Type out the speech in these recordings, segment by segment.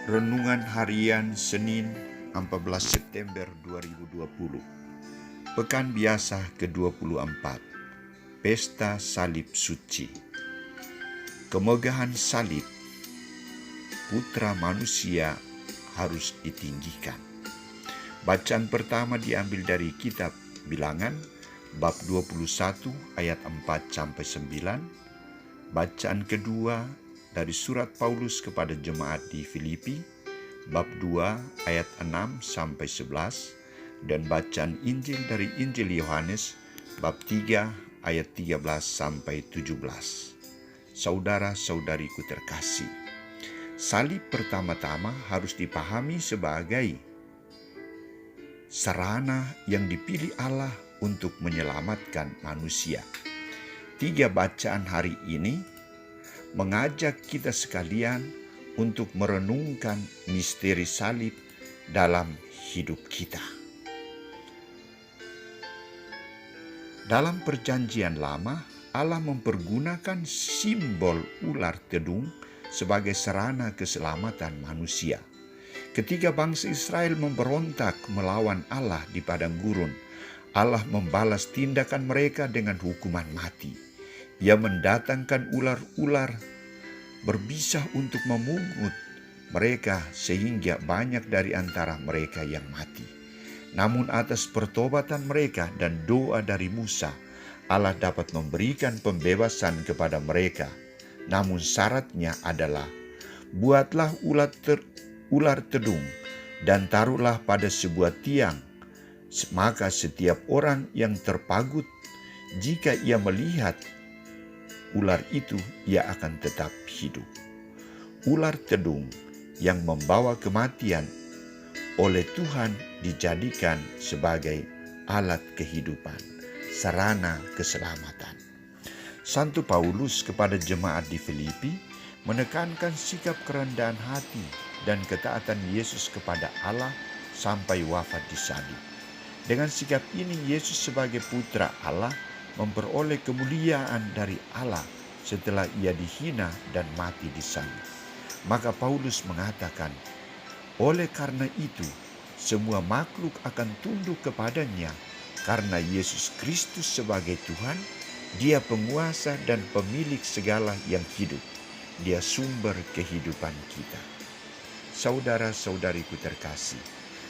Renungan Harian Senin 14 September 2020. Pekan Biasa ke-24. Pesta Salib Suci. Kemegahan salib Putra Manusia harus ditinggikan. Bacaan pertama diambil dari kitab Bilangan bab 21 ayat 4-9. Bacaan kedua dari surat Paulus kepada jemaat di Filipi bab 2 ayat 6-11, dan bacaan Injil dari Injil Yohanes bab 3 ayat 13-17. Saudara-saudariku terkasih, salib pertama-tama harus dipahami sebagai sarana yang dipilih Allah untuk menyelamatkan manusia. 3 bacaan hari ini mengajak kita sekalian untuk merenungkan misteri salib dalam hidup kita. Dalam Perjanjian Lama, Allah mempergunakan simbol ular tedung sebagai sarana keselamatan manusia. Ketika bangsa Israel memberontak melawan Allah di padang gurun, Allah membalas tindakan mereka dengan hukuman mati. Ia mendatangkan ular-ular berbisa untuk memungut mereka sehingga banyak dari antara mereka yang mati. Namun atas pertobatan mereka dan doa dari Musa, Allah dapat memberikan pembebasan kepada mereka. Namun syaratnya adalah, buatlah ular tedung dan taruhlah pada sebuah tiang. Maka setiap orang yang terpagut, jika ia melihat ular itu, ia akan tetap hidup. Ular tedung yang membawa kematian oleh Tuhan dijadikan sebagai alat kehidupan, sarana keselamatan. Santo Paulus kepada jemaat di Filipi menekankan sikap kerendahan hati dan ketaatan Yesus kepada Allah sampai wafat di salib. Dengan sikap ini, Yesus sebagai putra Allah memperoleh kemuliaan dari Allah setelah ia dihina dan mati di salib. Maka Paulus mengatakan, oleh karena itu semua makhluk akan tunduk kepadanya, karena Yesus Kristus sebagai Tuhan, Dia penguasa dan pemilik segala yang hidup. Dia sumber kehidupan kita. Saudara-saudariku terkasih,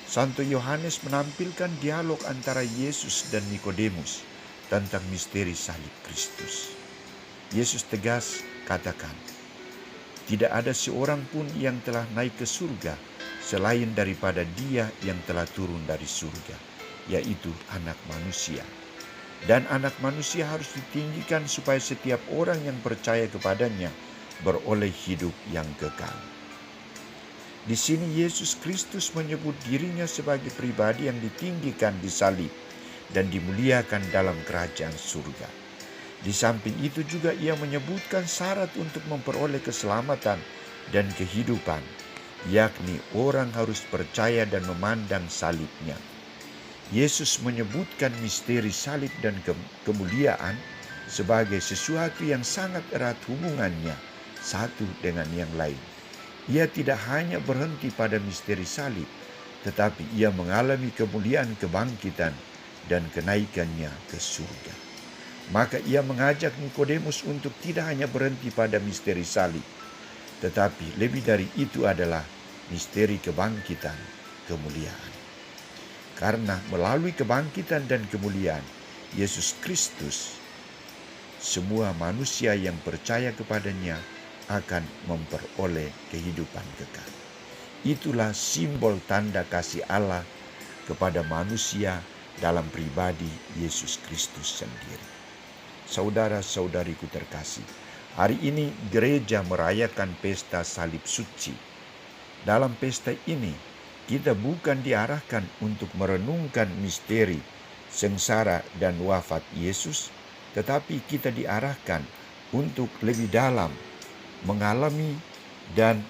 Santo Yohanes menampilkan dialog antara Yesus dan Nikodemus tentang misteri salib Kristus. Yesus tegas katakan, tidak ada seorang pun yang telah naik ke surga selain daripada Dia yang telah turun dari surga, yaitu Anak Manusia. Dan Anak Manusia harus ditinggikan supaya setiap orang yang percaya kepadanya beroleh hidup yang kekal. Di sini Yesus Kristus menyebut dirinya sebagai pribadi yang ditinggikan di salib dan dimuliakan dalam kerajaan surga. Di samping itu juga ia menyebutkan syarat untuk memperoleh keselamatan dan kehidupan, yakni orang harus percaya dan memandang salibnya. Yesus menyebutkan misteri salib dan kemuliaan sebagai sesuatu yang sangat erat hubungannya satu dengan yang lain. Ia tidak hanya berhenti pada misteri salib, tetapi ia mengalami kemuliaan kebangkitan dan kenaikannya ke surga. Maka ia mengajak Nikodemus untuk tidak hanya berhenti pada misteri salib, tetapi lebih dari itu adalah misteri kebangkitan kemuliaan. Karena melalui kebangkitan dan kemuliaan Yesus Kristus, semua manusia yang percaya kepadanya akan memperoleh kehidupan kekal. Itulah simbol tanda kasih Allah kepada manusia dalam pribadi Yesus Kristus sendiri. Saudara-saudariku terkasih, hari ini gereja merayakan pesta salib suci. Dalam pesta ini, kita bukan diarahkan untuk merenungkan misteri sengsara dan wafat Yesus, tetapi kita diarahkan untuk lebih dalam mengalami dan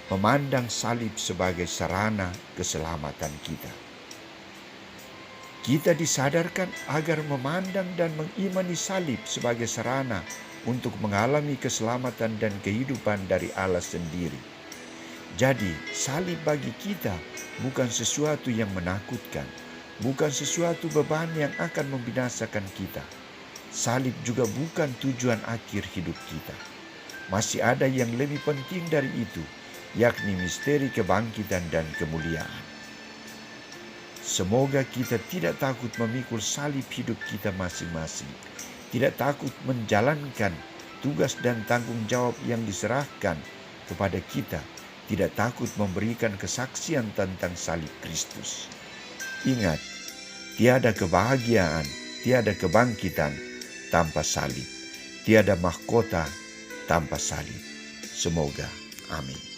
memandang salib sebagai sarana keselamatan kita. Kita disadarkan agar memandang dan mengimani salib sebagai sarana untuk mengalami keselamatan dan kehidupan dari Allah sendiri. Jadi, salib bagi kita bukan sesuatu yang menakutkan, bukan sesuatu beban yang akan membinasakan kita. Salib juga bukan tujuan akhir hidup kita. Masih ada yang lebih penting dari itu, yakni misteri kebangkitan dan kemuliaan. Semoga kita tidak takut memikul salib hidup kita masing-masing, tidak takut menjalankan tugas dan tanggung jawab yang diserahkan kepada kita, tidak takut memberikan kesaksian tentang salib Kristus. Ingat, tiada kebahagiaan, tiada kebangkitan tanpa salib, tiada mahkota tanpa salib. Semoga. Amin.